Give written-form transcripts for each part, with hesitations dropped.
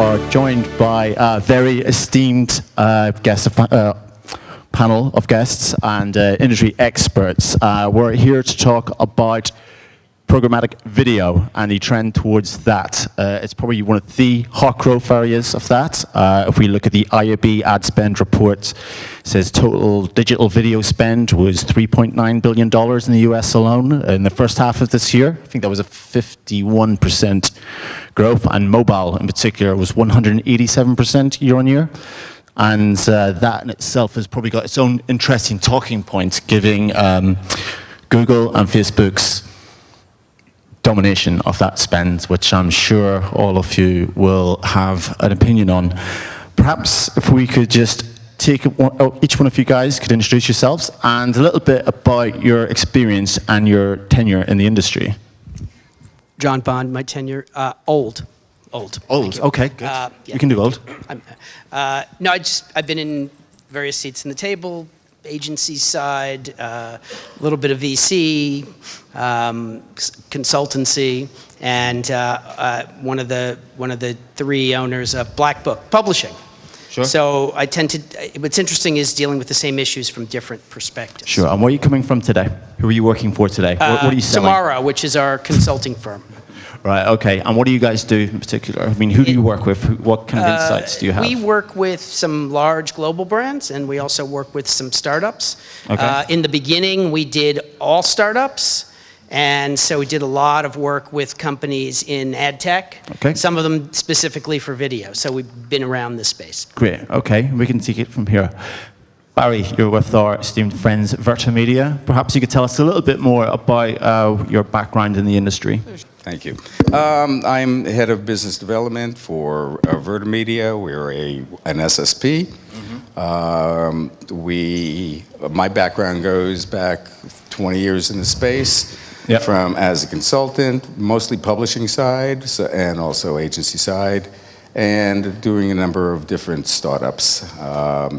are joined by a very esteemed panel of guests and industry experts. We're here to talk about programmatic video and the trend towards that. It's probably one of the hot growth areas of that. If we look at the IAB ad spend report, it says total digital video spend was $3.9 billion in the US alone in the first half of this year. I think that was a 51% growth, and mobile in particular was 187% year on year. And that in itself has probably got its own interesting talking points, giving Google and Facebook's domination of that spend, which I'm sure all of you will have an opinion on. Perhaps if we could just take each one of you guys could introduce yourselves and a little bit about your experience and your tenure in the industry. John Bond, my tenure, old. Okay, good. Yeah. You can do old. No, I've been in various seats in the table, agency side, a little bit of VC, consultancy, and one of the three owners of Black Book Publishing. Sure. So I tend to. What's interesting is dealing with the same issues from different perspectives. Sure. And where are you coming from today? Who are you working for today? What are you selling? Tomorrow, which is our consulting firm. Right, okay. And what do you guys do in particular? I mean, who do you work with? What kind of insights do you have? We work with some large global brands, and we also work with some startups. Okay. In the beginning, we did all startups, and so we did a lot of work with companies in ad tech, okay. Some of them specifically for video. So we've been around this space. Great, okay. We can take it from here. Barry, you're with our esteemed friends VertaMedia. Perhaps you could tell us a little bit more about your background in the industry. Thank you. I'm head of business development for VertaMedia. We're an SSP. Mm-hmm. My background goes back 20 years in the space, yep. From as a consultant, mostly publishing side, and also agency side, and doing a number of different startups.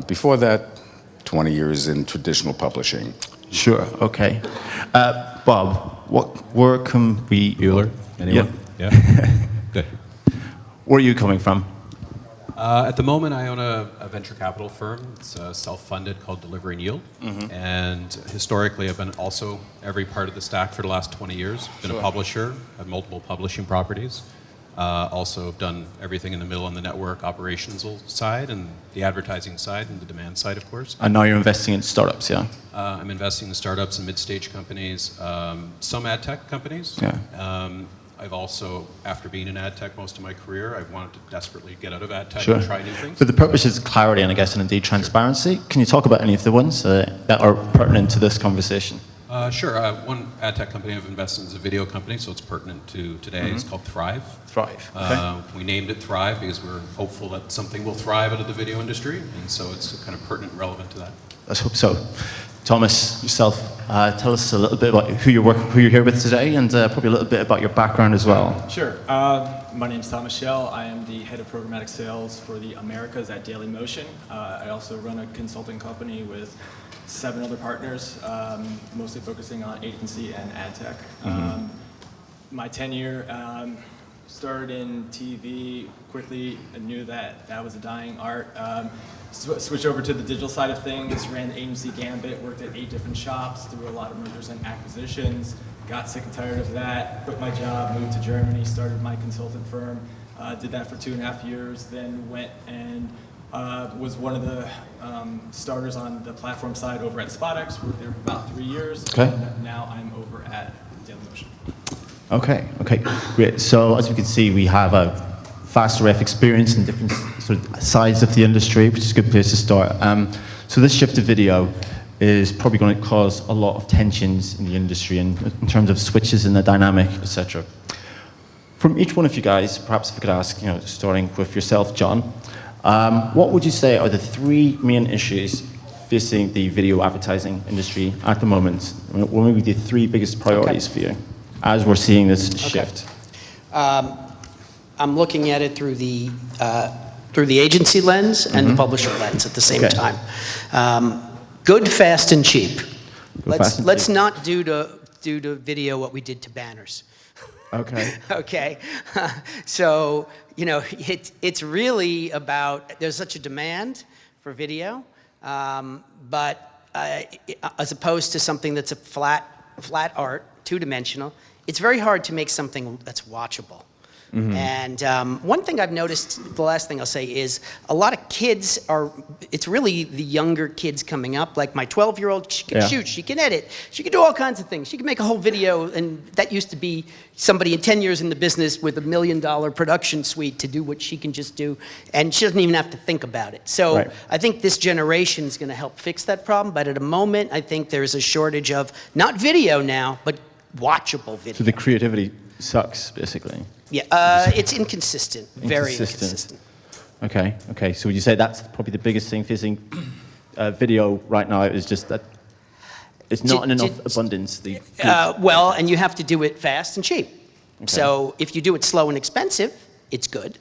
Before that, 20 years in traditional publishing. Sure, okay. Bob, where can we... Bueller, anyone? Yeah. Good. Where are you coming from? At the moment, I own a venture capital firm. It's self-funded called Delivering Yield. Mm-hmm. And historically, I've been also every part of the stack for the last 20 years. Been a publisher, had multiple publishing properties. Also done everything in the middle on the network operations side and the advertising side and the demand side, of course. And now you're investing in startups, yeah? I'm investing in startups and mid-stage companies, some ad tech companies. Yeah. I've also, after being in ad tech most of my career, I've wanted to desperately get out of ad tech Sure. and try new things. For the purposes of clarity and I guess and indeed transparency, can you talk about any of the ones that are pertinent to this conversation? Sure. One ad tech company I've invested in is a video company, so it's pertinent to today. Mm-hmm. It's called Thrive. Thrive. Okay. We named it Thrive because we're hopeful that something will thrive out of the video industry, and so it's kind of pertinent and relevant to that. Let's hope so. Thomas, yourself, tell us a little bit about who you're here with today, and probably a little bit about your background as well. Sure. My name is Thomas Schell. I am the head of programmatic sales for the Americas at Dailymotion. I also run a consulting company with 7 other partners, mostly focusing on agency and ad tech. Mm-hmm. My tenure started in TV quickly. I knew that was a dying art. Switched over to the digital side of things, ran the agency gambit, worked at 8 different shops, through a lot of mergers and acquisitions, got sick and tired of that, quit my job, moved to Germany, started my consultant firm, did that for 2.5 years, then went and was one of the starters on the platform side over at SpotX, worked there for about 3 years, okay. And now I'm over at Dailymotion. Okay, great. So as you can see, we have a vast array of experience in different sort of sides of the industry, which is a good place to start. So this shift to video is probably going to cause a lot of tensions in the industry in terms of switches in the dynamic, etc. From each one of you guys, perhaps if I could ask, starting with yourself, John, what would you say are the 3 main issues facing the video advertising industry at the moment? What would be the 3 biggest priorities for you as we're seeing this shift? I'm looking at it through the agency lens and the publisher lens at the same time. Good, fast, and cheap. Let's not do to video what we did to banners. Okay. Okay, so it's really about there's such a demand for video, but as opposed to something that's a flat art, two-dimensional, it's very hard to make something that's watchable. And one thing I've noticed, the last thing I'll say is a lot of kids it's really the younger kids coming up, like my 12-year-old, she can shoot, she can edit, she can do all kinds of things. She can make a whole video, and that used to be somebody in 10 years in the business with $1 million production suite to do what she can just do, and she doesn't even have to think about it. So I think this generation is going to help fix that problem, but at a moment, I think there's a shortage of, not video now, but watchable video. So the creativity sucks, basically. Yeah, it's inconsistent, very inconsistent. Okay. So would you say that's probably the biggest thing facing video right now is just that it's not in enough abundance? Well, and you have to do it fast and cheap. So if you do it slow and expensive, it's good.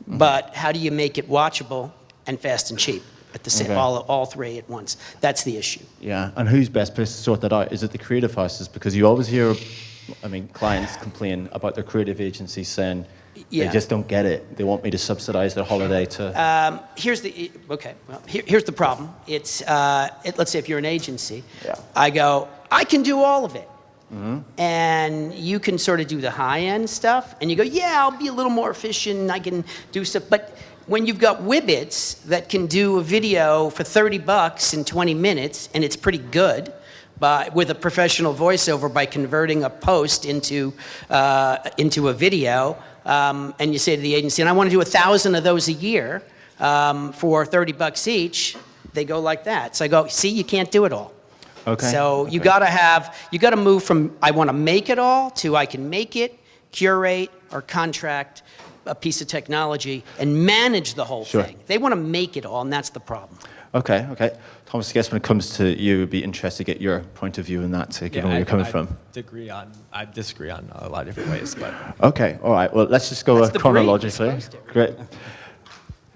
But how do you make it watchable and fast and cheap at the same all three at once? That's the issue. Yeah, and who's best placed to sort that out? Is it the creative houses? Because you always hear, clients complain about their creative agencies saying they just don't get it. They want me to subsidize their holiday to... Here's the problem. It's, let's say if you're an agency, I go, I can do all of it. And you can sort of do the high-end stuff, and you go, yeah, I'll be a little more efficient, I can do stuff. But when you've got Whibbits that can do a video for $30 in 20 minutes, and it's pretty good, with a professional voiceover by converting a post into a video, and you say to the agency, and I want to do 1,000 of those a year for $30 each, they go like that. So I go, see, you can't do it all. Okay. So you got to move from I want to make it all to I can make it, curate, or contract a piece of technology and manage the whole thing. They want to make it all, and that's the problem. Okay. Thomas, I guess when it comes to you, it'd be interesting to get your point of view on that, given where you're coming from. I disagree on a lot of different ways, but... Okay, all right. Well, let's just go chronologically. Great.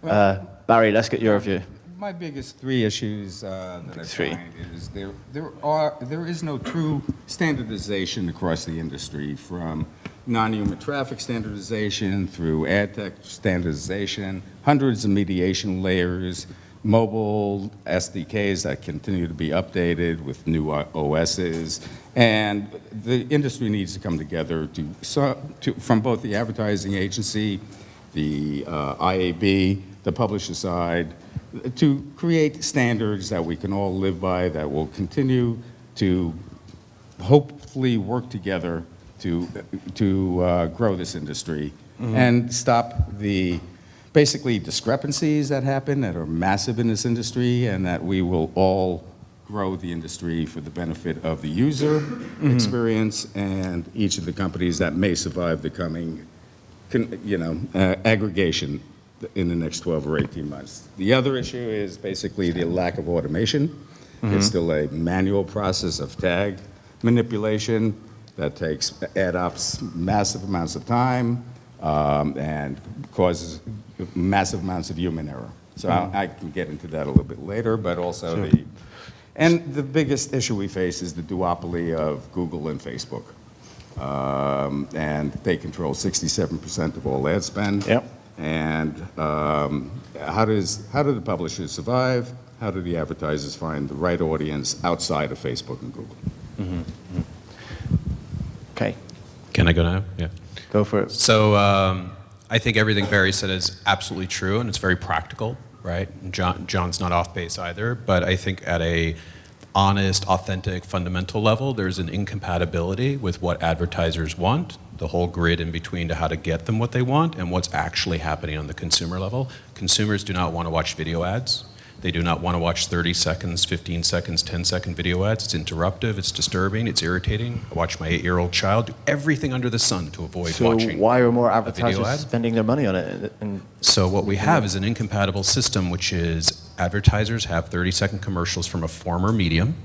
Barry, let's get your view. My biggest three issues that I find is there is no true standardization across the industry, from non-human traffic standardization through ad tech standardization, hundreds of mediation layers, mobile SDKs that continue to be updated with new OSs, and the industry needs to come together from both the advertising agency, the IAB, the publisher side, to create standards that we can all live by, that will continue to hopefully work together to grow this industry and stop the basically discrepancies that happen that are massive in this industry, and that we will all grow the industry for the benefit of the user experience and each of the companies that may survive the coming aggregation in the next 12 or 18 months. The other issue is basically the lack of automation. It's still a manual process of tag manipulation that adds up massive amounts of time and causes massive amounts of human error. So I can get into that a little bit later, but also the biggest issue we face is the duopoly of Google and Facebook. And they control 67% of all ad spend. And how do the publishers survive? How do the advertisers find the right audience outside of Facebook and Google? Okay. Can I go now? Yeah. Go for it. So I think everything Barry said is absolutely true, and it's very practical, right? John's not off base either, but I think at a honest, authentic, fundamental level, there's an incompatibility with what advertisers want, the whole grid in between to how to get them what they want, and what's actually happening on the consumer level. Consumers do not want to watch video ads. They do not want to watch 30 seconds, 15 seconds, 10-second video ads. It's interruptive, it's disturbing, it's irritating. I watch my 8-year-old child do everything under the sun to avoid watching. So why are more advertisers spending their money on it? So what we have is an incompatible system, which is advertisers have 30-second commercials from a former medium,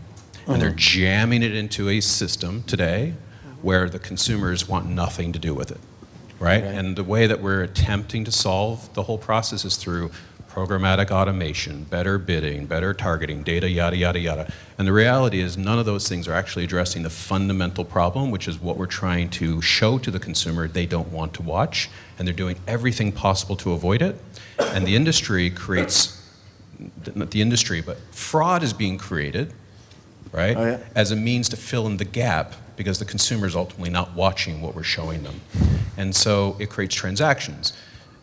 and they're jamming it into a system today where the consumers want nothing to do with it, right? And the way that we're attempting to solve the whole process is through programmatic automation, better bidding, better targeting, data, yada, yada, yada. And the reality is none of those things are actually addressing the fundamental problem, which is what we're trying to show to the consumer they don't want to watch, and they're doing everything possible to avoid it. And the industry creates, not the industry, but fraud is being created, right, Oh, yeah. as a means to fill in the gap because the consumer is ultimately not watching what we're showing them. And so it creates transactions.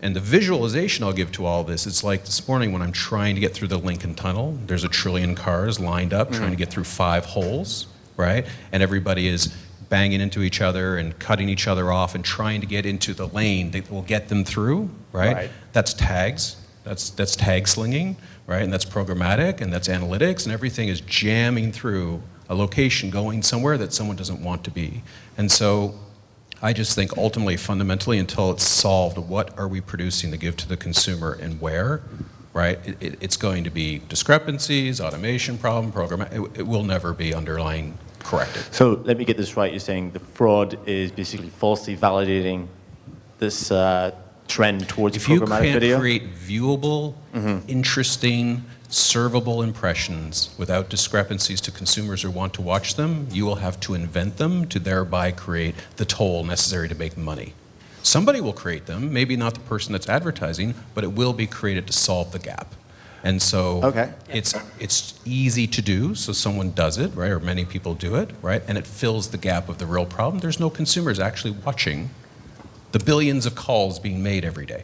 And the visualization I'll give to all this, it's like this morning when I'm trying to get through the Lincoln Tunnel, there's 1 trillion cars lined up trying to get through 5 holes, right? And everybody is banging into each other and cutting each other off and trying to get into the lane that will get them through, right? Right. That's tags, that's tag slinging, right? And that's programmatic, and that's analytics, and everything is jamming through a location going somewhere that someone doesn't want to be. And so I just think ultimately, fundamentally, until it's solved, what are we producing to give to the consumer and where, right? It's going to be discrepancies, automation problem, it will never be underlying corrected. So let me get this right. You're saying the fraud is basically falsely validating this trend towards If you programmatic can't video? create viewable, interesting, servable impressions without discrepancies to consumers who want to watch them, you will have to invent them to thereby create the toll necessary to make money. Somebody will create them, maybe not the person that's advertising, but it will be created to solve the gap. And so Okay. it's easy to do, so someone does it, right, or many people do it, right, and it fills the gap of the real problem. There's no consumers actually watching the billions of calls being made every day.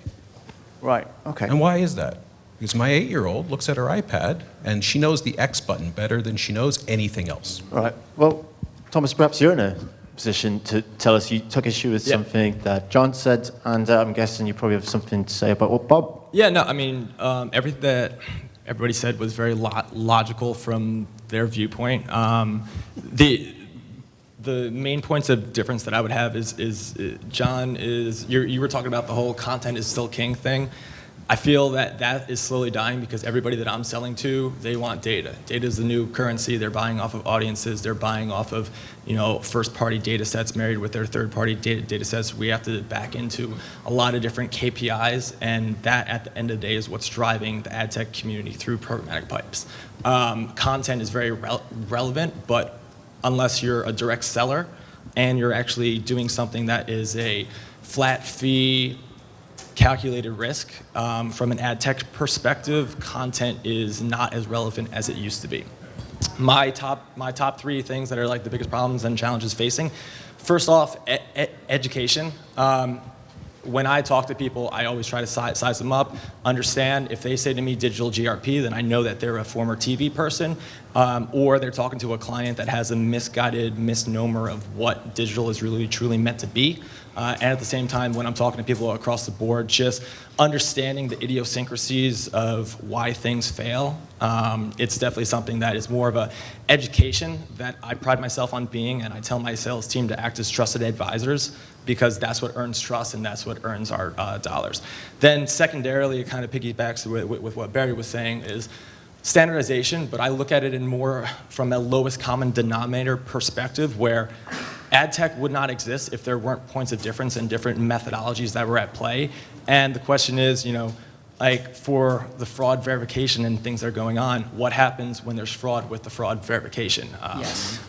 Right, okay. And why is that? Because my 8-year-old looks at her iPad and she knows the X button better than she knows anything else. Right. Well, Thomas, perhaps you're in a position to tell us you took issue with Yeah. something that John said, and I'm guessing you probably have something to say about what Bob. Yeah, no, I mean, everything that everybody said was very logical from their viewpoint. The main points of difference that I would have is John, you were talking about the whole content is still king thing. I feel that is slowly dying because everybody that I'm selling to, they want data. Data is the new currency. They're buying off of audiences. They're buying off of, first-party data sets married with their third-party data sets. We have to back into a lot of different KPIs, and that, at the end of the day, is what's driving the ad tech community through programmatic pipes. Content is very relevant, but unless you're a direct seller and you're actually doing something that is a flat fee, calculated risk, from an ad tech perspective, content is not as relevant as it used to be. My top 3 things that are like the biggest problems and challenges facing. First off, education. When I talk to people, I always try to size them up, understand if they say to me digital GRP, then I know that they're a former TV person, or they're talking to a client that has a misguided misnomer of what digital is really truly meant to be. And at the same time, when I'm talking to people across the board, just understanding the idiosyncrasies of why things fail. It's definitely something that is more of a education that I pride myself on being, and I tell my sales team to act as trusted advisors because that's what earns trust and that's what earns our dollars. Then secondarily, it kind of piggybacks with what Barry was saying is standardization, but I look at it in more from a lowest common denominator perspective where ad tech would not exist if there weren't points of difference and different methodologies that were at play. And the question is, like for the fraud verification and things that are going on, what happens when there's fraud with the fraud verification? Yes.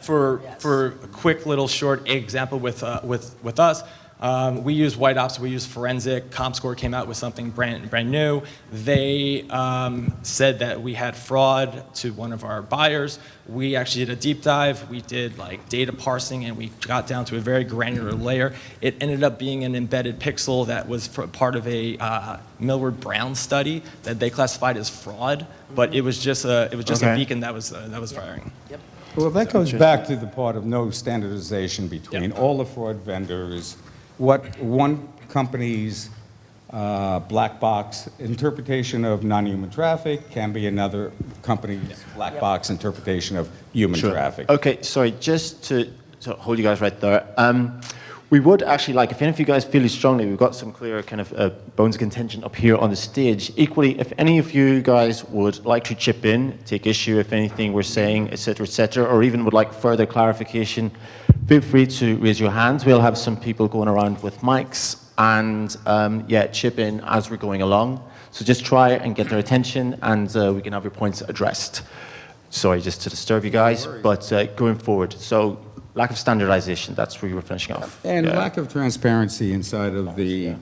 For a quick little short example with us, we use White Ops, we use Forensic. ComScore came out with something brand new. They said that we had fraud to one of our buyers. We actually did a deep dive. We did like data parsing, and we got down to a very granular layer. It ended up being an embedded pixel that was part of a Millward Brown study that they classified as fraud, but it was just a beacon that was firing. Yep. Well, that goes back to the part of no standardization between all the fraud vendors. What one company's black box interpretation of non-human traffic can be another company's black box interpretation of human traffic. Okay, sorry, just to hold you guys right there. We would actually like, if any of you guys feel strongly, we've got some clear kind of bones of contention up here on the stage. Equally, if any of you guys would like to chip in, take issue if anything we're saying, et cetera, or even would like further clarification, feel free to raise your hands. We'll have some people going around with mics and chip in as we're going along. So just try and get their attention, and we can have your points addressed. Sorry, just to disturb you guys, but going forward, so lack of standardization, that's where you were finishing off. And lack of transparency inside of the,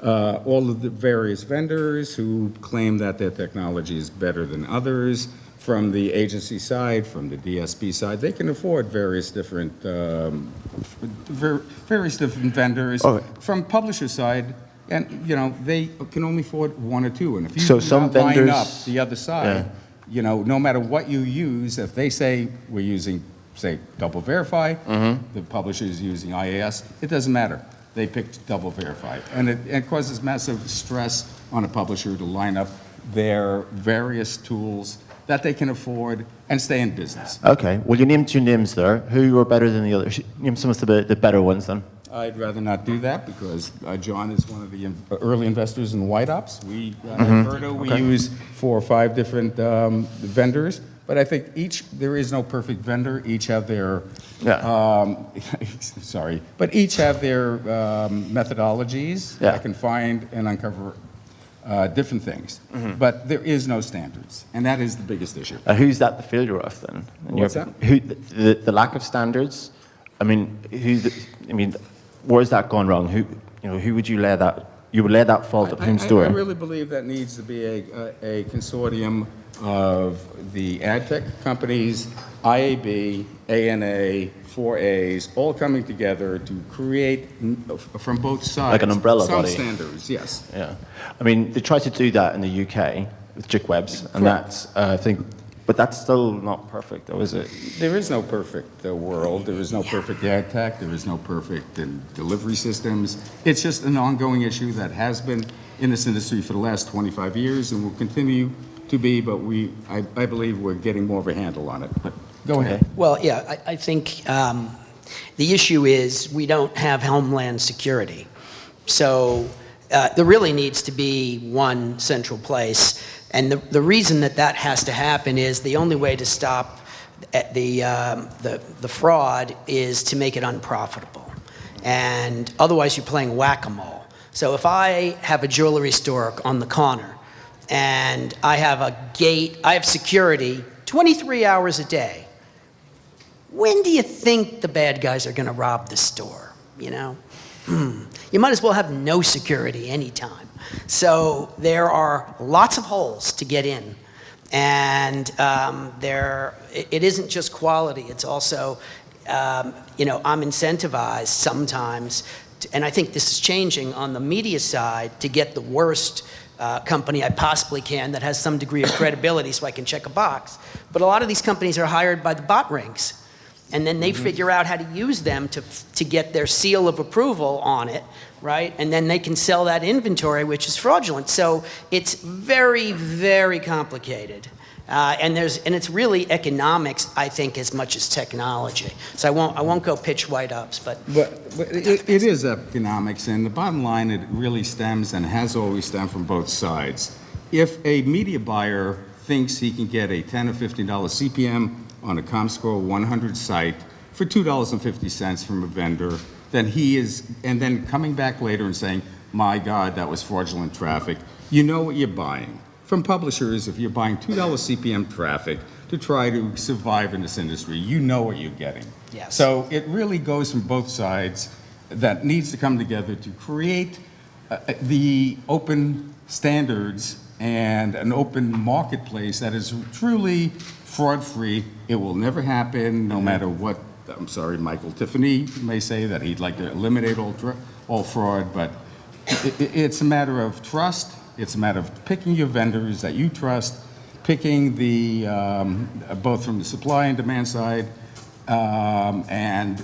all of the various vendors who claim that their technology is better than others. From the agency side, from the DSP side, they can afford various different vendors. Okay. From publisher side, and they can only afford one or two. And if you So do some not line vendors- up the other side, no matter what you use, if they say we're using, say, double verify, the publisher is using IAS, it doesn't matter. They picked double verify, and it causes massive stress on a publisher to line up their various tools that they can afford and stay in business. Okay, well, you named two names there. Who are better than the others? Name some of the better ones then. I'd rather not do that because John is one of the early investors in White Ops. We, Verta, we use 4 or 5 different vendors, but I think there is no perfect vendor. Each have their, sorry, but each have their methodologies that can find and uncover different things. But there is no standards, and that is the biggest issue. Who's that the failure of then? What's that? The lack of standards. I mean, where's that gone wrong? Who would you lay that? You would lay that fault at whom's door? I really believe that needs to be a consortium of the ad tech companies, IAB, ANA, 4As, all coming together to create from both sides Like an umbrella some body. standards. Yes. Yeah, I mean, they tried to do that in the UK with JIC-Webs, and that's, I think, but that's still not perfect, though, is it? There is no perfect world. There is no perfect ad tech. There is no perfect delivery systems. It's just an ongoing issue that has been in this industry for the last 25 years and will continue to be, but I believe we're getting more of a handle on it. But go ahead. Well, yeah, I think the issue is we don't have homeland security. So there really needs to be one central place. And the reason that has to happen is the only way to stop the fraud is to make it unprofitable. And otherwise you're playing whack-a-mole. So if I have a jewelry store on the corner and I have a gate, I have security 23 hours a day, when do you think the bad guys are going to rob the store? You might as well have no security anytime. So there are lots of holes to get in. And it isn't just quality, it's also, I'm incentivized sometimes, and I think this is changing on the media side, to get the worst company I possibly can that has some degree of credibility so I can check a box. But a lot of these companies are hired by the bot rings. And then they figure out how to use them to get their seal of approval on it, right? And then they can sell that inventory, which is fraudulent. So it's very, very complicated. And it's really economics, I think, as much as technology. So I won't go pitch White Ops, but it is economics, and the bottom line, it really stems and has always stemmed from both sides. If a media buyer thinks he can get a $10 or $15 CPM on a ComScore 100 site for $2.50 from a vendor, then and then coming back later and saying, my God, that was fraudulent traffic, you know what you're buying. From publishers, if you're buying $2 CPM traffic to try to survive in this industry, you know what you're getting. Yes. So it really goes from both sides that needs to come together to create the open standards and an open marketplace that is truly fraud-free. It will never happen, no matter what. I'm sorry, Michael Tiffany may say that he'd like to eliminate all fraud, but it's a matter of trust. It's a matter of picking your vendors that you trust, picking the both from the supply and demand side, and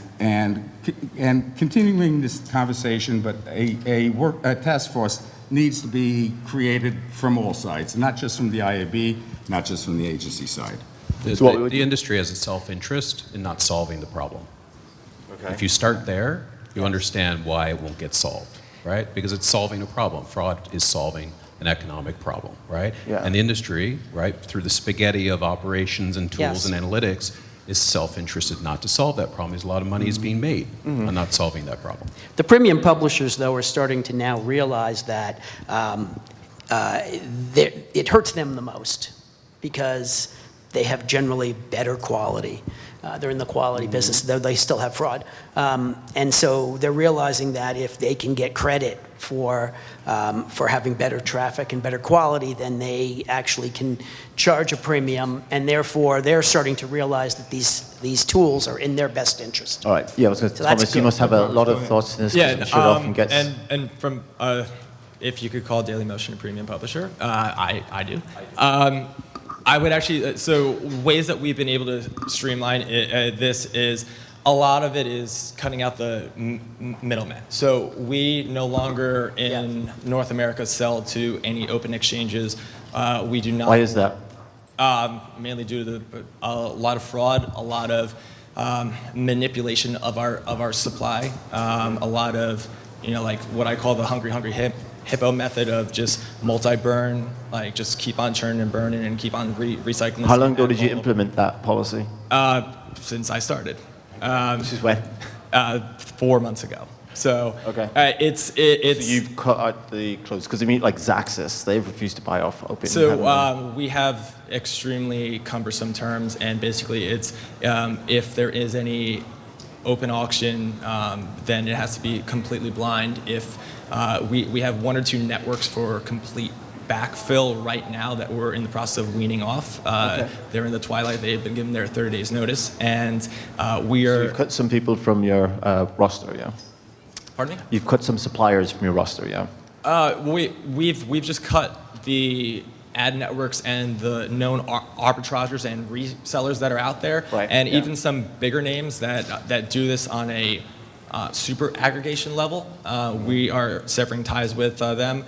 continuing this conversation. But a task force needs to be created from all sides, not just from the IAB, not just from the agency side. The industry has a self-interest in not solving the problem. Okay. If you start there, you understand why it won't get solved, right? Because it's solving a problem. Fraud is solving an economic problem, right? Yeah. And the industry, right, through the spaghetti of operations and tools and analytics, is self-interested not to solve that problem. There's a lot of money is being made on not solving that problem. the premium publishers, though, are starting to now realize that it hurts them the most because they have generally better quality. They're in the quality business, though they still have fraud. And so they're realizing that if they can get credit for having better traffic and better quality, then they actually can charge a premium, and therefore they're starting to realize that these tools are in their best interest. All right. Yeah, I was going to, So that's Thomas, you good. must have a lot of thoughts in this. 'Cause Yeah, I'm sure it often gets. and from if you could call Dailymotion a premium publisher, I do. I would actually, so ways that we've been able to streamline this is, a lot of it is cutting out the middlemen. So we no longer in North America sell to any open exchanges. We do not. Why is that? Mainly due to a lot of fraud, a lot of manipulation of our supply, a lot of, like what I call the hungry hippo method of just multi-burn, like just keep on churning and burning and keep on recycling. How long ago did you implement that policy? Since I started. This is when? 4 months ago. So Okay. It's So you've cut out the clothes, because I mean, like Zaxxas, they've refused to buy off open. So we have extremely cumbersome terms, and basically it's if there is any open auction, then it has to be completely blind. If we have 1 or 2 networks for complete backfill right now that we're in the process of weaning off. They're in the twilight. They've been given their 30 days notice, and we are. So you've cut some people from your roster, yeah? Pardon me? You've cut some suppliers from your roster, yeah? We've just cut the ad networks and the known arbitragers and resellers that are out there, Right, and yeah. even some bigger names that do this on a super aggregation level. We are severing ties with them.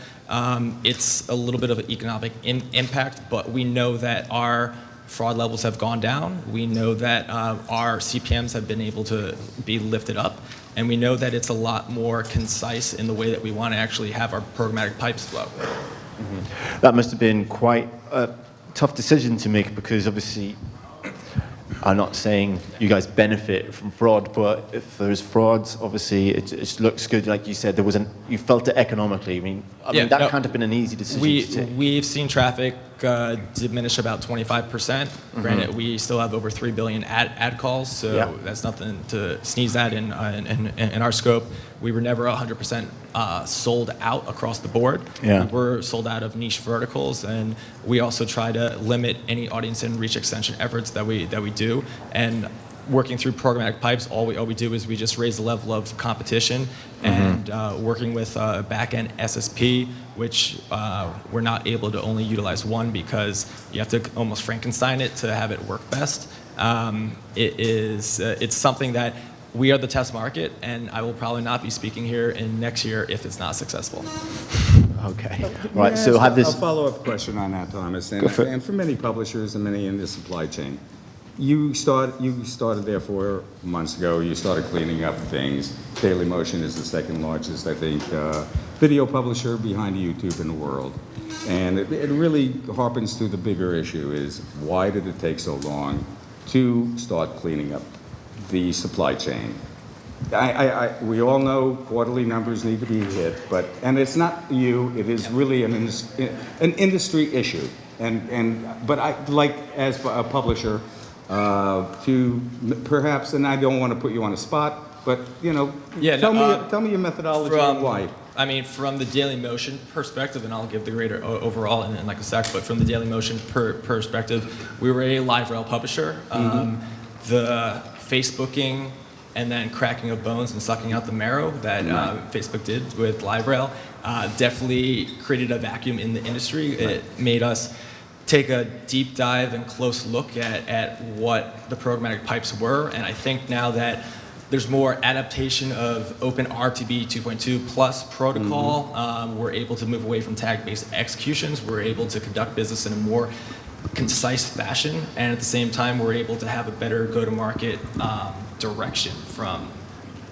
It's a little bit of an economic impact, but we know that our fraud levels have gone down. We know that our CPMs have been able to be lifted up. And we know that it's a lot more concise in the way that we want to actually have our programmatic pipes flow. Mm-hmm. That must have been quite a tough decision to make, because obviously, I'm not saying you guys benefit from fraud, but if there's fraud, obviously it looks good. Like you said, you felt it economically. I mean, that can't have been an easy decision to take. We've seen traffic diminish about 25%. Granted, we still have over 3 billion ad calls, so that's nothing to sneeze at in our scope. We were never 100% sold out across the board. Yeah. We were sold out of niche verticals, and we also try to limit any audience and reach extension efforts that we do. And working through programmatic pipes, all we do is we just raise the level of competition, and working with back-end SSP, which we're not able to only utilize one because you have to almost Frankenstein it to have it work best. It's something that we are the test market, and I will probably not be speaking here in next year if it's not successful. Okay. Right. So have this. A follow-up question on that, Thomas, and for many publishers and many in the supply chain. You started there 4 months ago. You started cleaning up things. Dailymotion is the second largest, I think, video publisher behind YouTube in the world. And it really harpens to the bigger issue: is why did it take so long to start cleaning up the supply chain? We all know quarterly numbers need to be hit, and it's not you. It is really an industry issue. But I like, as a publisher, to perhaps, and I don't want to put you on the spot, but tell me your methodology and why. I mean, from the Dailymotion perspective, and I'll give the greater overall in like a sec, but from the Dailymotion perspective, we were a live rail publisher. The Facebooking and then cracking of bones and sucking out the marrow that Facebook did with live rail definitely created a vacuum in the industry. It made us take a deep dive and close look at what the programmatic pipes were, and I think now that there's more adaptation of OpenRTB 2.2 plus protocol, we're able to move away from tag-based executions. We're able to conduct business in a more concise fashion, and at the same time, we're able to have a better go-to-market direction from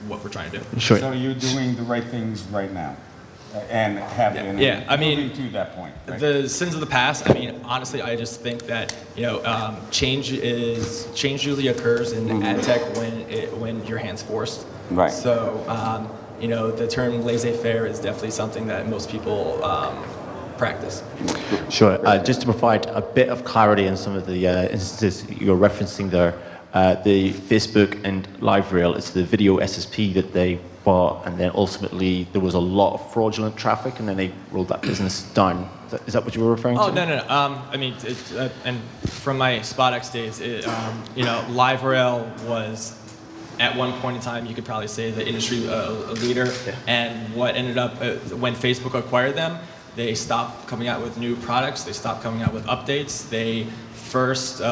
what we're trying to do. Sure. So you're doing the right things right now, and have been moving to that point. Right? The sins of the past. I mean, honestly, I just think that change usually occurs in ad tech when your hand's forced. Right. So the term laissez-faire is definitely something that most people practice. Sure. Just to provide a bit of clarity in some of the instances you're referencing there, the Facebook and LiveRail, it's the video SSP that they bought, and then ultimately there was a lot of fraudulent traffic, and then they rolled that business down. Is that what you were referring to? Oh, no. I mean, and from my SpotX days, LiveRail was, at one point in time, you could probably say the industry leader. Yeah. And what ended up, when Facebook acquired them, they stopped coming out with new products. They stopped coming out with updates. They first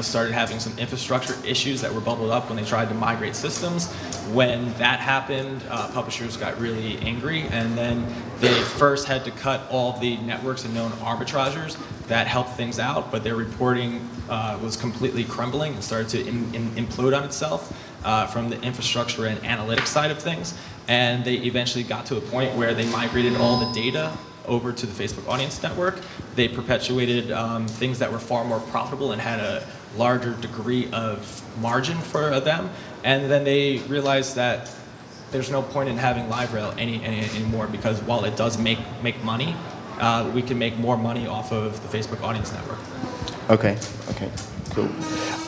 started having some infrastructure issues that were bubbled up when they tried to migrate systems. When that happened, publishers got really angry, and then they first had to cut all the networks and known arbitrageurs. That helped things out, but their reporting was completely crumbling and started to implode on itself from the infrastructure and analytics side of things. And they eventually got to a point where they migrated all the data over to the Facebook Audience Network. They perpetuated things that were far more profitable and had a larger degree of margin for them. And then they realized that there's no point in having LiveRail anymore, because while it does make money, we can make more money off of the Facebook Audience Network. Okay, cool.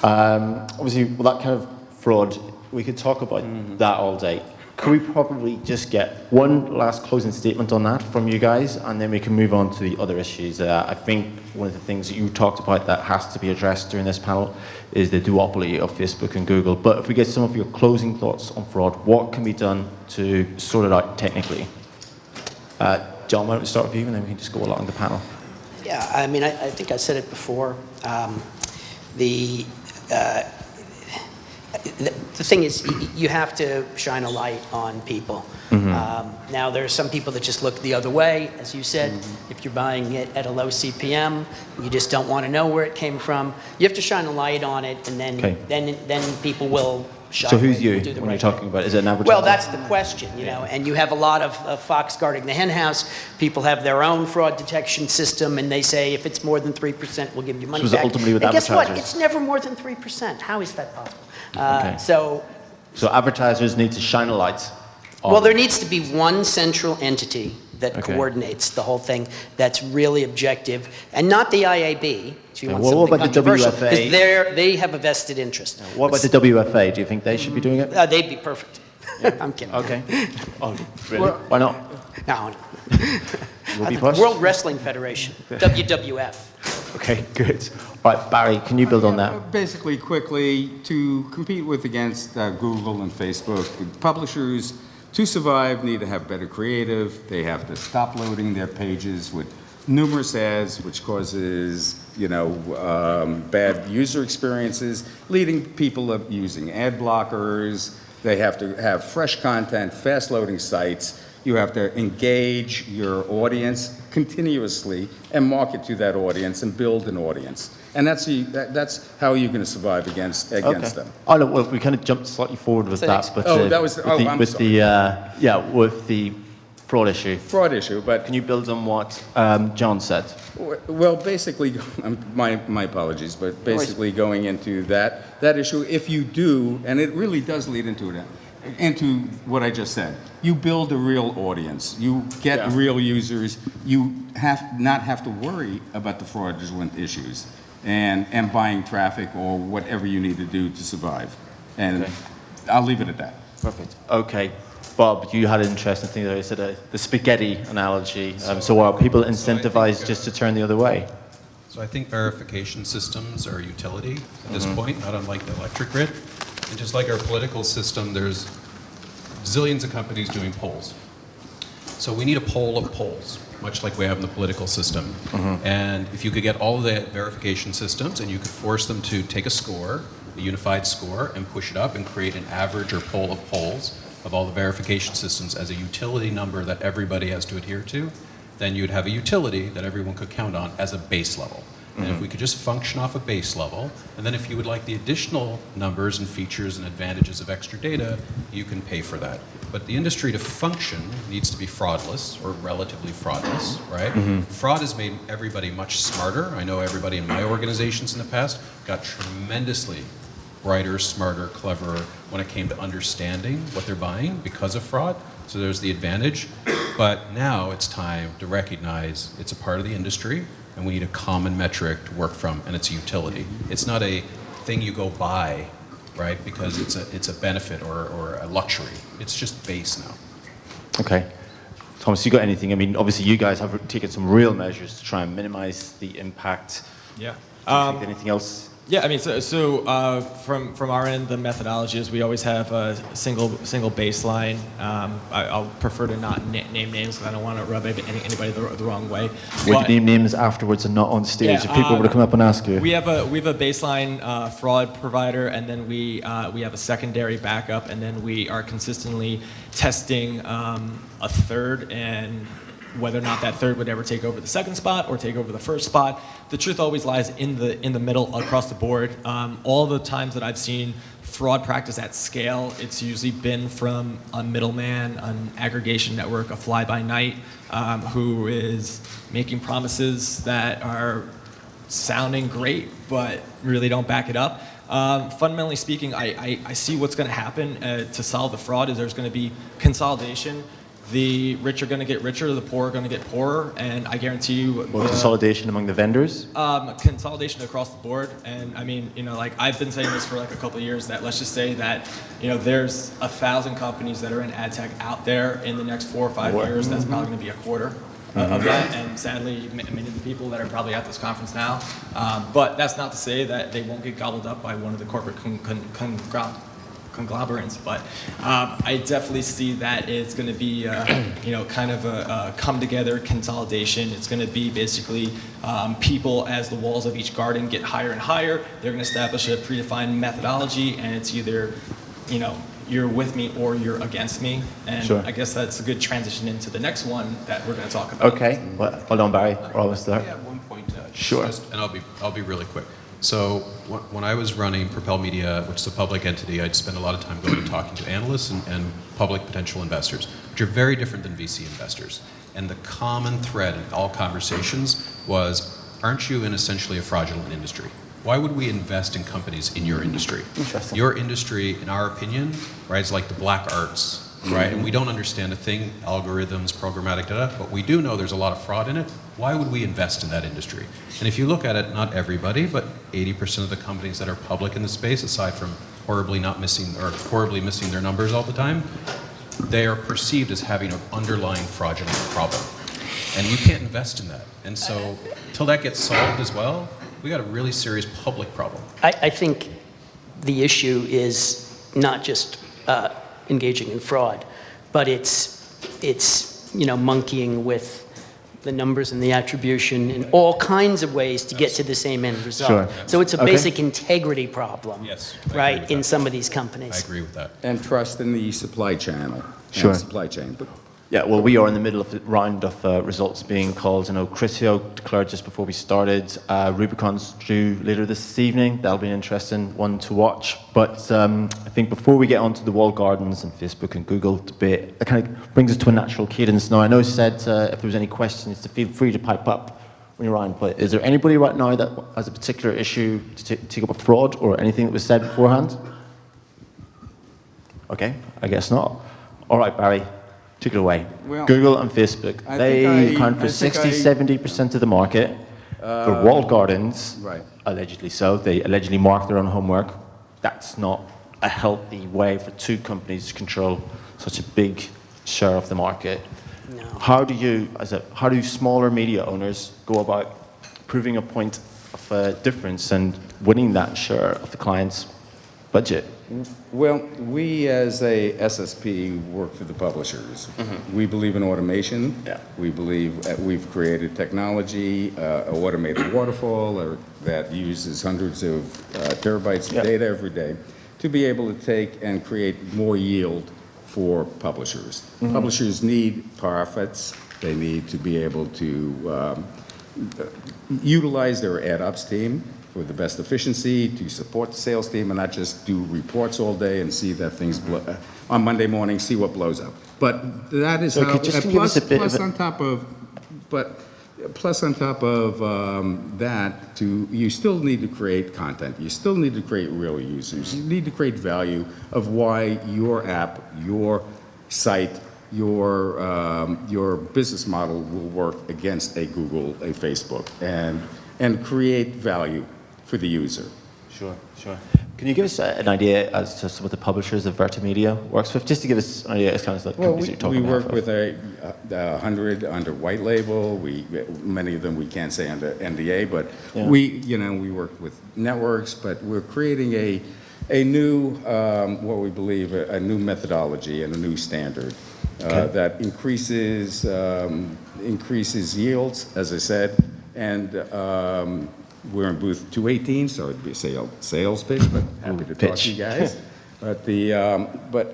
Obviously, with that kind of fraud, we could talk about that all day. Could we probably just get one last closing statement on that from you guys, and then we can move on to the other issues? I think one of the things that you talked about that has to be addressed during this panel is the duopoly of Facebook and Google. But if we get some of your closing thoughts on fraud, what can be done to sort it out technically? John, why don't we start with you, and then we can just go along the panel. Yeah, I mean, I think I said it before. The thing is, you have to shine a light on people. Now, there are some people that just look the other way. As you said, if you're buying it at a low CPM, you just don't want to know where it came from. You have to shine a light on it, and then people will shine. So who's you when you're talking about? Is it an advertiser? Well, that's the question, you know. And you have a lot of fox guarding the hen house. People have their own fraud detection system, and they say if it's more than 3%, we'll give you money back. Ultimately with and guess advertisers? what? It's never more than 3%. How is that possible? So advertisers need to shine a light on. Well, there needs to be one central entity that coordinates the whole thing that's really objective, and not the IAB. What about the WFA? Because they have a vested interest. What about the WFA? Do you think they should be doing it? They'd be perfect. I'm kidding. Okay. Oh, really? Why not? No. Will be pushed? World Wrestling Federation, WWF. Okay, good. All right, Barry, can you build on that? Basically, quickly, to compete against Google and Facebook, publishers, to survive, need to have better creative. They have to stop loading their pages with numerous ads, which causes, bad user experiences, leading people up using ad blockers. They have to have fresh content, fast-loading sites. You have to engage your audience continuously and market to that audience and build an audience. And that's how you're going to survive against them. Oh, no, well, we kind of jumped slightly forward with that. But, with the fraud issue. Fraud issue, but... Can you build on what John said? Well, basically, my apologies, but basically going into that issue, if you do, and it really does lead into what I just said, you build a real audience, you get real users, you not have to worry about the fraudulent issues and buying traffic or whatever you need to do to survive. And I'll leave it at that. Perfect. Okay. Bob, you had an interesting thing there. You said the spaghetti analogy. So are people incentivized just to turn the other way? So I think verification systems are a utility at this point, not unlike the electric grid. And just like our political system, there's zillions of companies doing polls. So we need a poll of polls, much like we have in the political system. And if you could get all of the verification systems and you could force them to take a score, a unified score, and push it up and create an average or poll of polls of all the verification systems as a utility number that everybody has to adhere to, then you'd have a utility that everyone could count on as a base level. And if we could just function off a base level, and then if you would like the additional numbers and features and advantages of extra data, you can pay for that. But the industry to function needs to be fraudless, or relatively fraudless, right? Fraud has made everybody much smarter. I know everybody in my organizations in the past got tremendously brighter, smarter, cleverer when it came to understanding what they're buying because of fraud. So there's the advantage. But now it's time to recognize it's a part of the industry, and we need a common metric to work from, and it's a utility. It's not a thing you go buy, right, because it's a benefit or a luxury. It's just base now. Okay. Thomas, you got anything? I mean, obviously you guys have taken some real measures to try and minimize the impact. Yeah. Do you think anything else? Yeah, I mean, from our end, the methodology is we always have a single baseline. I'll prefer to not name names because I don't want to rub anybody the wrong way. Would you name names afterwards and not on stage if people were to come up and ask you? We have a baseline fraud provider, and then we have a secondary backup, and then we are consistently testing a third, and whether or not that third would ever take over the second spot or take over the first spot. The truth always lies in the middle across the board. All the times that I've seen fraud practice at scale, it's usually been from a middleman, an aggregation network, a fly-by-night, who is making promises that are sounding great but really don't back it up. Fundamentally speaking, I see what's going to happen to solve the fraud is there's going to be consolidation. The rich are going to get richer, the poor are going to get poorer, and I guarantee you... consolidation among the vendors? Consolidation across the board, and I mean, like I've been saying this for like a couple of years, that let's just say that, there's 1,000 companies that are in ad tech out there in the next 4 or 5 years, that's probably going to be a quarter of that, and sadly, many of the people that are probably at this conference now, but that's not to say that they won't get gobbled up by one of the corporate conglomerates, but I definitely see that it's going to be, kind of a come-together consolidation. It's going to be basically people, as the walls of each garden get higher and higher, they're going to establish a predefined methodology, and it's either, you're with me or you're against me. And sure. I guess that's a good transition into the next one that we're going to talk about. Okay. Well, hold on, Barry. We're almost there. Yeah, one point. Sure. And I'll be really quick. So when I was running PropelMedia, which is a public entity, I'd spend a lot of time going and talking to analysts and public potential investors, which are very different than VC investors. And the common thread in all conversations was, aren't you in essentially a fraudulent industry? Why would we invest in companies in your industry? Interesting. Your industry, in our opinion, right, is like the black arts. Right, and we don't understand a thing, algorithms, programmatic data, but we do know there's a lot of fraud in it. Why would we invest in that industry? And if you look at it, not everybody, but 80% of the companies that are public in the space, aside from horribly missing their numbers all the time, they are perceived as having an underlying fraudulent problem. And you can't invest in that. And so, till that gets solved as well, we got a really serious public problem. I think the issue is not just engaging in fraud, but it's monkeying with the numbers and the attribution in all kinds of ways to get to the same end result. Sure. So it's a basic integrity problem, Yes, right, in some of these companies. I agree with that. And trust in the supply channel. Sure. And supply chain. But Yeah, well, we are in the middle of the round of results being called. I know Crisio declared just before we started. Rubicon's due later this evening. That'll be an interesting one to watch. But I think before we get onto the walled gardens and Facebook and Google debate, it kind of brings us to a natural cadence. Now, I know you said if there was any questions, to feel free to pipe up when you're on. But is there anybody right now that has a particular issue to take up a fraud or anything that was said beforehand? Okay, I guess not. All right, Barry. Take it away. Well, Google and Facebook, they account for 60–70% of the market. For walled gardens, right. allegedly so. They allegedly mark their own homework. That's not a healthy way for two companies to control such a big share of the market. No. How do smaller media owners go about proving a point of difference and winning that share of the client's budget? Well, we as a SSP work for the publishers. Mm-hmm. We believe in automation. Yeah. We believe we've created technology, an automated waterfall that uses hundreds of terabytes of data every day to be able to take and create more yield for publishers. Mm-hmm. Publishers need profits. They need to be able to utilize their ad ops team for the best efficiency, to support the sales team, and not just do reports all day and see that things on Monday morning, see what blows up. But that is So how. Plus on top of that, you still need to create content. You still need to create real users. You need to create value of why your app, your site your business model will work against a Google, a Facebook, and create value for the user. Sure, sure. Can you give us an idea as to some of the publishers that VertaMedia works with, just to give us an idea as kind of like Well, companies you're we talking work about? with 100 under white label. Many of them we can't say under NDA, but Yeah. we work with networks. But we're creating a new, what we believe, a new methodology and a new standard that increases yields, as I said, and we're in booth 218, so it'd be a sales pitch, but happy to talk to you guys. But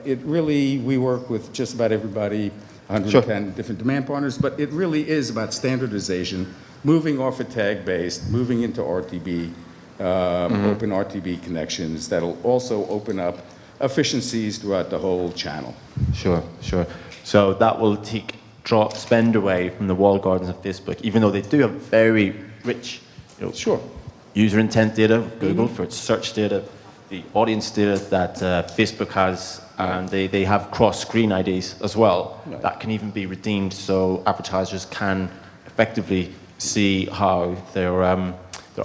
it really, we work with just about everybody, 110 different demand partners, but it really is about standardization, moving off a tag-based, moving into RTB, open RTB connections that'll also open up efficiencies throughout the whole channel. Sure, sure. So that will draw spend away from the walled gardens of Facebook, even though they do have very rich Sure. user intent data, Google for its search data, the audience data that Facebook has, and they have cross-screen IDs as well that can even be redeemed, so advertisers can effectively see how their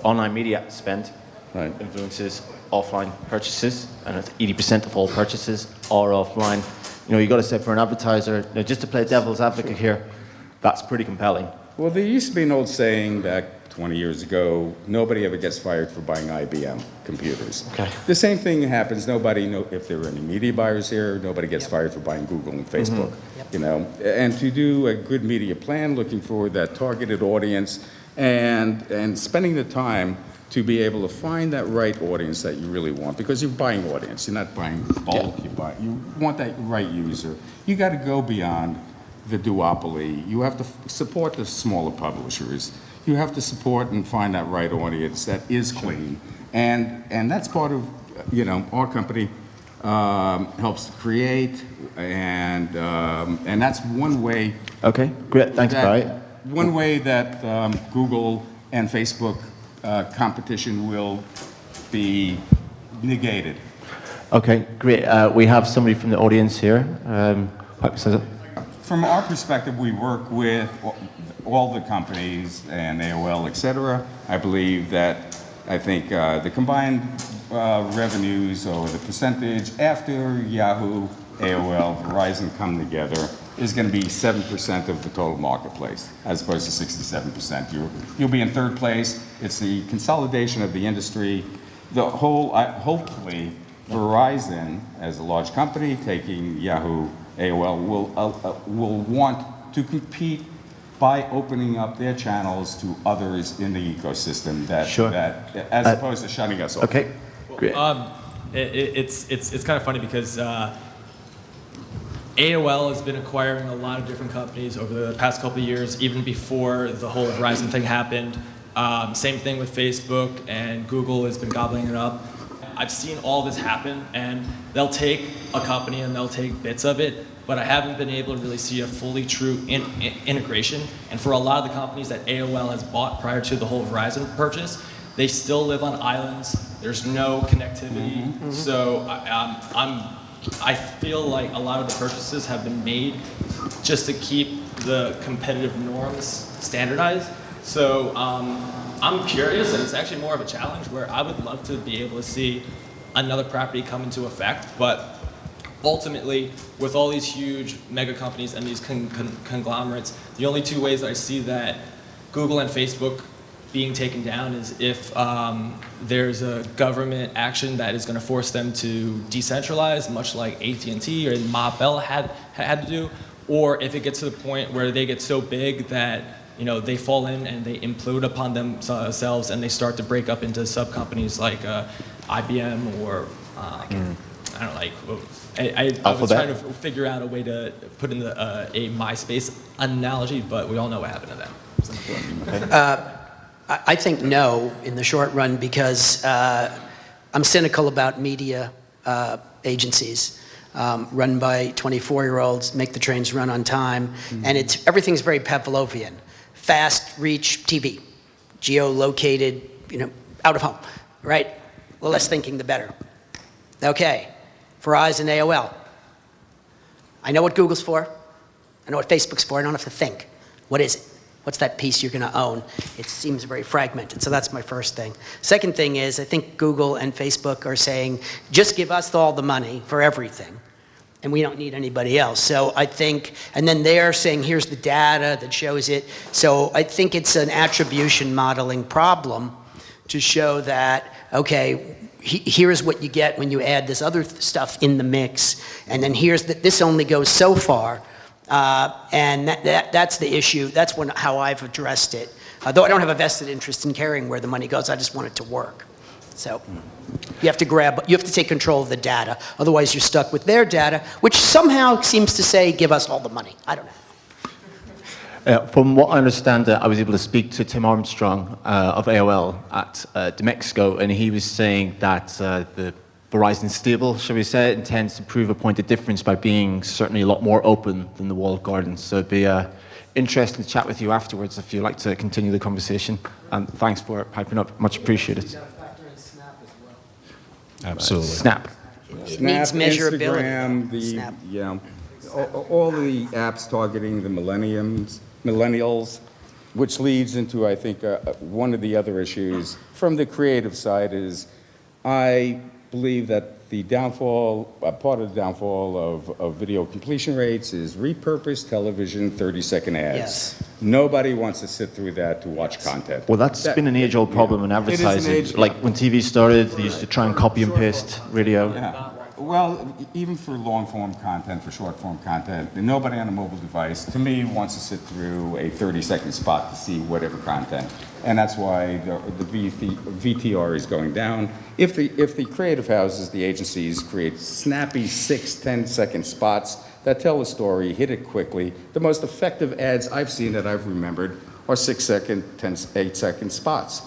online media spend influences offline purchases, and 80% of all purchases are offline. You got to say for an advertiser, just to play devil's advocate here, that's pretty compelling. Well, there used to be an old saying back 20 years ago, nobody ever gets fired for buying IBM computers. Okay. The same thing happens. Nobody if there are any media buyers here, nobody gets fired for buying Google and Facebook. And to do a good media plan, looking for that targeted audience, and spending the time to be able to find that right audience that you really want, because you're buying audience, you're not buying bulk. You want that right user. You got to go beyond the duopoly. You have to support the smaller publishers. You have to support and find that right audience that is clean, and that's part of our company helps create, and that's one way. Okay, great. Thanks, Barry. One way that Google and Facebook competition will be negated. Okay, great. We have somebody from the audience here. From our perspective, we work with all the companies and AOL, et cetera. I believe I think the combined revenues or the percentage after Yahoo, AOL, Verizon come together is going to be 7% of the total marketplace, as opposed to 67%. You'll be in third place. It's the consolidation of the industry. The whole, hopefully, Verizon, as a large company, taking Yahoo, AOL, will want to compete by opening up their channels to others in the ecosystem as opposed to shutting us off. Okay, great. It's kind of funny because AOL has been acquiring a lot of different companies over the past couple of years, even before the whole Verizon thing happened. Same thing with Facebook, and Google has been gobbling it up. I've seen all this happen, and they'll take a company and they'll take bits of it, but I haven't been able to really see a fully true integration. And for a lot of the companies that AOL has bought prior to the whole Verizon purchase, they still live on islands. There's no connectivity. So I feel like a lot of the purchases have been made just to keep the competitive norms standardized. So I'm curious, and it's actually more of a challenge where I would love to be able to see another property come into effect, but ultimately, with all these huge mega companies and these conglomerates, the only two ways I see that Google and Facebook being taken down is if there's a government action that is going to force them to decentralize, much like AT&T or Ma Bell had to do, or if it gets to the point where they get so big that they fall in and they implode upon themselves and they start to break up into sub-companies like IBM or I don't know, I was trying to figure out a way to put in a MySpace analogy, but we all know what happened to them. So. I think no in the short run, because I'm cynical about media agencies run by 24-year-olds, make the trains run on time, and everything's very Pavlovian. Fast reach TV, geolocated, out of home, right? The less thinking, the better. Okay, Verizon, AOL. I know what Google's for. I know what Facebook's for. I don't have to think. What is it? What's that piece you're going to own? It seems very fragmented. So that's my first thing. Second thing is, I think Google and Facebook are saying, just give us all the money for everything, and we don't need anybody else. So I think, and then they're saying, here's the data that shows it. So I think it's an attribution modeling problem to show that, okay, here's what you get when you add this other stuff in the mix, and then here's that this only goes so far. And that's the issue. That's how I've addressed it. Though I don't have a vested interest in caring where the money goes, I just want it to work. So you have to take control of the data. Otherwise, you're stuck with their data, which somehow seems to say, give us all the money. I don't know. From what I understand, I was able to speak to Tim Armstrong of AOL at De Mexico, and he was saying that the Verizon stable, shall we say, intends to prove a point of difference by being certainly a lot more open than the walled gardens. So it'd be interesting to chat with you afterwards if you'd like to continue the conversation. And thanks for piping up. Much appreciated. Absolutely. Snap. It needs measurability. Instagram, Snap. yeah, all the apps targeting the millennials, which leads into, I think, one of the other issues from the creative side is I believe that the downfall, part of the downfall of video completion rates is repurposed television 30-second ads. Yes. Nobody wants to sit through that to watch content. Well, that's been an age-old problem in It is an advertising. age- Like when TV started, they used to try and copy and paste radio. Yeah. Well, even for long-form content, for short-form content, nobody on a mobile device, to me, wants to sit through a 30-second spot to see whatever content. And that's why the VTR is going down. If the creative houses, the agencies, create snappy 6-10-second spots that tell a story, hit it quickly, the most effective ads I've seen that I've remembered are 6-second, 8-second spots.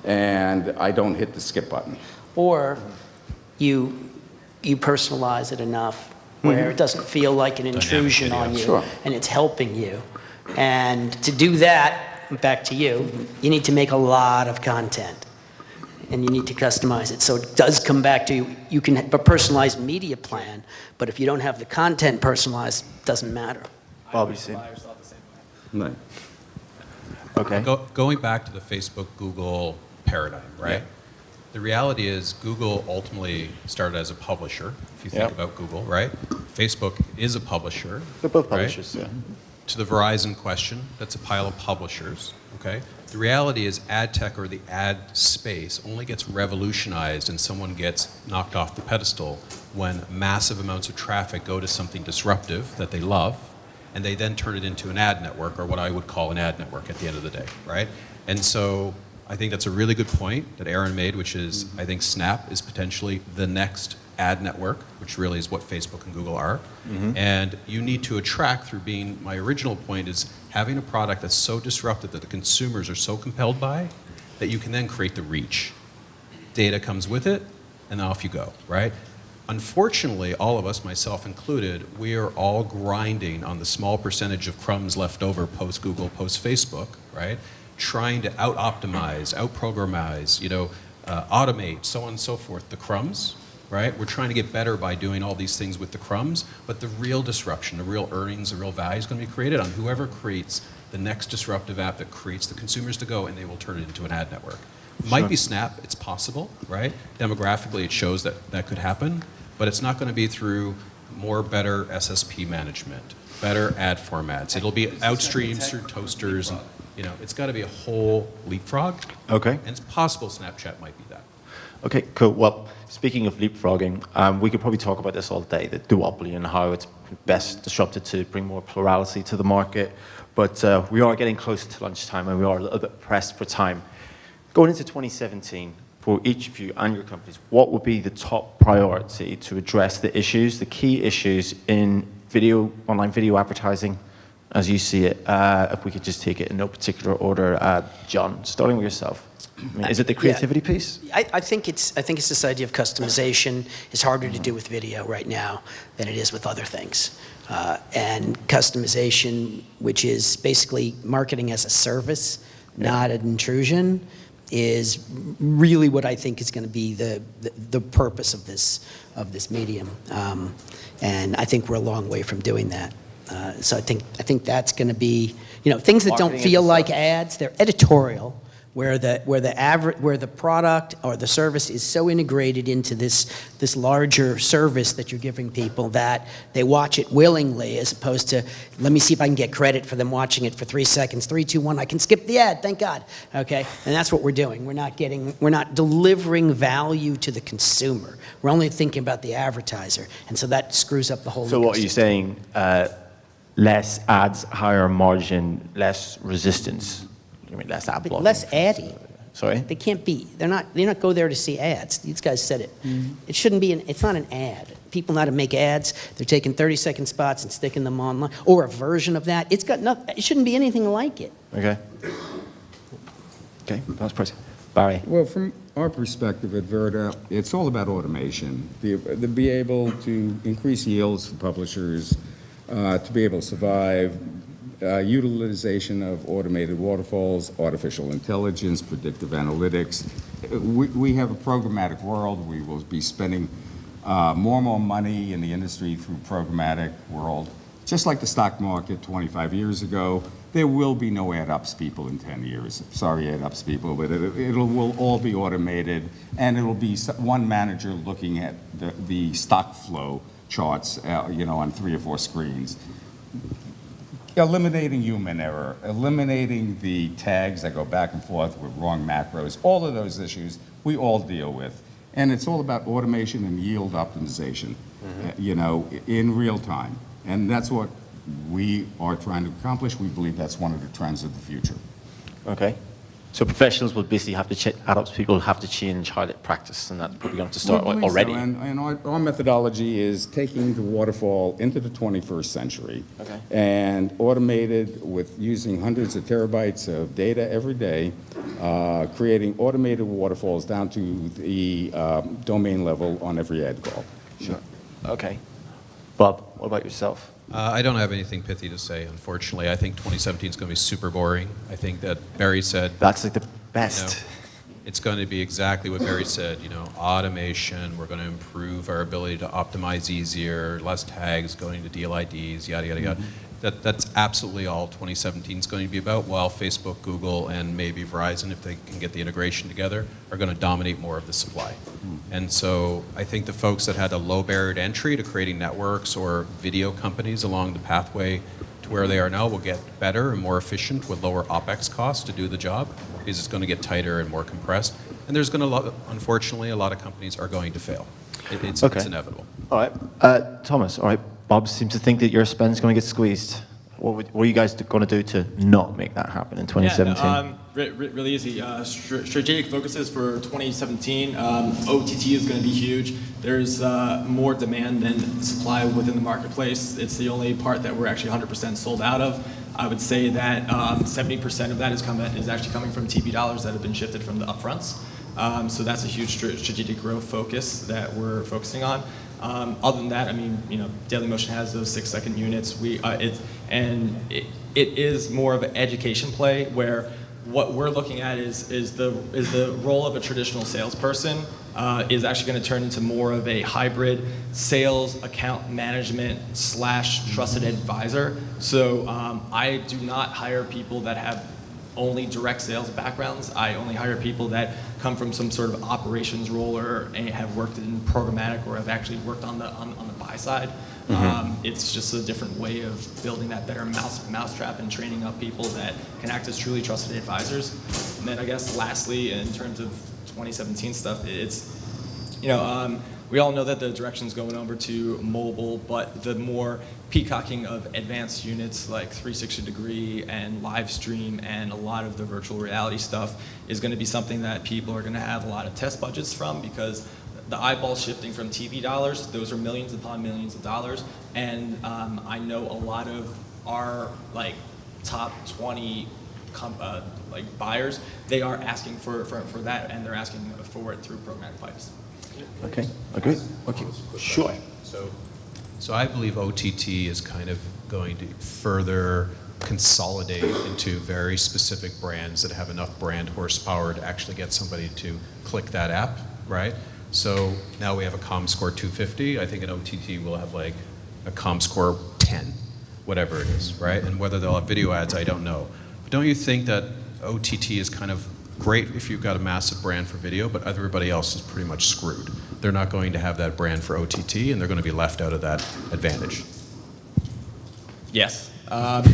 And I don't hit the skip button. Or you personalize it enough where it doesn't feel like an intrusion on you, Sure. and it's helping you. And to do that, back to you, you need to make a lot of content, and you need to customize it. So it does come back to you can have a personalized media plan, but if you don't have the content personalized, it doesn't matter. Bobby, same. Buyers thought the same way. Right. Okay. Going back to the Facebook, Google paradigm, right? Yeah. The reality is Google ultimately started as a publisher, if you think Yep. about Google, right? Facebook is a publisher. They're both right? publishers, yeah. To the Verizon question, that's a pile of publishers, okay? The reality is ad tech or the ad space only gets revolutionized and someone gets knocked off the pedestal when massive amounts of traffic go to something disruptive that they love, and they then turn it into an ad network, or what I would call an ad network at the end of the day, right? And so I think that's a really good point that Aaron made, which is I think Snap is potentially the next ad network, which really is what Facebook and Google are. And you need to attract through being, my original point is having a product that's so disruptive that the consumers are so compelled by that you can then create the reach. Data comes with it, and off you go, right? Unfortunately, all of us, myself included, we are all grinding on the small percentage of crumbs left over post-Google, post-Facebook, right? Trying to out-optimize, out-programmize, automate, so on and so forth, the crumbs, right? We're trying to get better by doing all these things with the crumbs, but the real disruption, the real earnings, the real value is going to be created on whoever creates the next disruptive app that creates the consumers to go, and they will turn it into an ad network. Might be Snap, it's possible, right? Demographically, it shows that that could happen, but it's not going to be through better SSP management, better ad formats. It'll be outstreams through toasters, and it's got to be a whole leapfrog. Okay. And it's possible Snapchat might be that. Okay, cool. Well, speaking of leapfrogging, we could probably talk about this all day, the duopoly and how it's best disrupted to bring more plurality to the market. But we are getting close to lunchtime, and we are a little bit pressed for time. Going into 2017, for each of you and your companies, what would be the top priority to address the issues, the key issues in online video advertising, as you see it? If we could just take it in no particular order. John, starting with yourself. Is it the creativity piece? I think it's this idea of customization is harder to do with video right now than it is with other things. And customization, which is basically marketing as a service, not an intrusion, is really what I think is going to be the purpose of this medium. And I think we're a long way from doing that. So I think that's going to be, things that don't Marketing feel as a like service. ads. They're editorial, where the product or the service is so integrated into this larger service that you're giving people that they watch it willingly, as opposed to, let me see if I can get credit for them watching it for 3 seconds. 3, 2, 1. I can skip the ad. Thank God. Okay, and that's what we're doing. We're not delivering value to the consumer. We're only thinking about the advertiser, and so that screws up the whole. So what are you saying? Less ads, higher margin, less resistance. I mean, less ad blocking. Less addy. Sorry. They can't be. They don't go there to see ads. These guys said it. It shouldn't be. It's not an ad. People know how to make ads. They're taking 30-second spots and sticking them online, or a version of that. It's got nothing. It shouldn't be anything like it. Okay. Okay, that's pretty. Barry. Well, from our perspective at Verta, it's all about automation. To be able to increase yields for publishers, to be able to survive, utilization of automated waterfalls, artificial intelligence, predictive analytics. We have a programmatic world. We will be spending more and more money in the industry through programmatic world. Just like the stock market 25 years ago, there will be no ad-ups people in 10 years. Sorry, ad-ups people, but it will all be automated, and it will be one manager looking at the stock flow charts, on 3 or 4 screens. Eliminating human error, eliminating the tags that go back and forth with wrong macros, all of those issues we all deal with. And it's all about automation and yield optimization, in real time. And that's what we are trying to accomplish. We believe that's one of the trends of the future. Okay. So professionals will basically have to ad-ops people have to change how they practice, and that's probably going to start We believe already. so, and our methodology is taking the waterfall into the 21st century, Okay. and automated with using hundreds of terabytes of data every day, creating automated waterfalls down to the domain level on every ad call. Sure. Okay. Bob, what about yourself? I don't have anything pithy to say, unfortunately. I think 2017 is going to be super boring. I think that Barry said, That's like the best. it's going to be exactly what Barry said, automation, we're going to improve our ability to optimize easier, less tags going to deal IDs, yada, yada, yada. That's absolutely all 2017 is going to be about, while Facebook, Google, and maybe Verizon, if they can get the integration together, are going to dominate more of the supply. And so I think the folks that had a low barrier to entry to creating networks or video companies along the pathway to where they are now will get better and more efficient with lower OpEx costs to do the job, because it's going to get tighter and more compressed. And there's going to, unfortunately, a lot of companies are going to fail. It's inevitable. All right. Thomas, all right. Bob seems to think that your spend's going to get squeezed. What are you guys going to do to not make that happen in 2017? Yeah, really easy. Strategic focuses for 2017. OTT is going to be huge. There's more demand than supply within the marketplace. It's the only part that we're actually 100% sold out of. I would say that 70% of that is actually coming from TV dollars that have been shifted from the upfronts. So that's a huge strategic growth focus that we're focusing on. Other than that, I mean, Dailymotion has those 6-second units. It is more of an education play, where what we're looking at is the role of a traditional salesperson is actually going to turn into more of a hybrid sales account management / trusted advisor. So I do not hire people that have only direct sales backgrounds. I only hire people that come from some sort of operations role or have worked in programmatic or have actually worked on the buy side. It's just a different way of building that better mousetrap and training up people that can act as truly trusted advisors. And then I guess lastly, in terms of 2017 stuff, it's, we all know that the direction's going over to mobile, but the more peacocking of advanced units like 360-degree and live stream and a lot of the virtual reality stuff is going to be something that people are going to have a lot of test budgets from, because the eyeballs shifting from TV dollars, those are millions upon millions of dollars. And I know a lot of our top 20 buyers, they are asking for that, and they're asking for it through programmatic pipes. Okay, agreed. Okay, sure. So I believe OTT is kind of going to further consolidate into very specific brands that have enough brand horsepower to actually get somebody to click that app, right? So now we have a ComScore 250. I think an OTT will have like a ComScore 10, whatever it is, right? And whether they'll have video ads, I don't know. But don't you think that OTT is kind of great if you've got a massive brand for video, but everybody else is pretty much screwed? They're not going to have that brand for OTT, and they're going to be left out of that advantage. Yes. But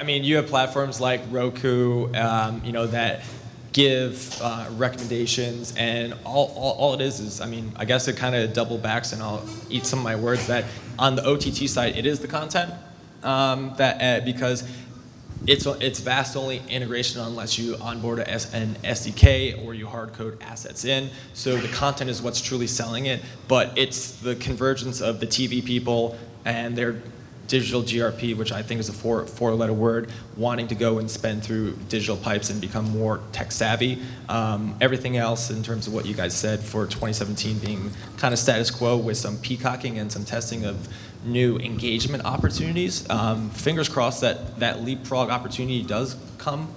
you have platforms like Roku, that give recommendations, and all it is, I guess it kind of double backs, and I'll eat some of my words, that on the OTT side, it is the content because it's vast only integration unless you onboard an SDK or you hard code assets in. So the content is what's truly selling it, but it's the convergence of the TV people and their digital GRP, which I think is a four-letter word, wanting to go and spend through digital pipes and become more tech savvy. Everything else in terms of what you guys said for 2017 being kind of status quo with some peacocking and some testing of new engagement opportunities. Fingers crossed that leapfrog opportunity does come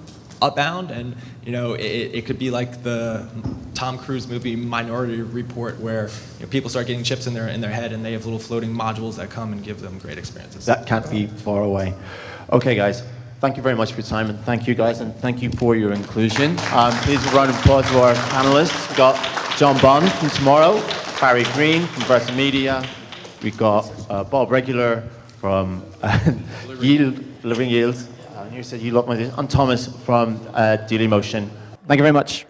abound, and it could be like the Tom Cruise movie Minority Report, where people start getting chips in their head and they have little floating modules that come and give them great experiences. That can't be far away. Okay, guys, thank you very much for your time, and thank you, guys, and thank you for your inclusion. Please a round of applause to our panelists. We've got John Bond from Tomorrow, Barry Green from VertaMedia, we've got Bob Regular from Delivering Yield. You said you look my, and Thomas from Dailymotion. Thank you very much.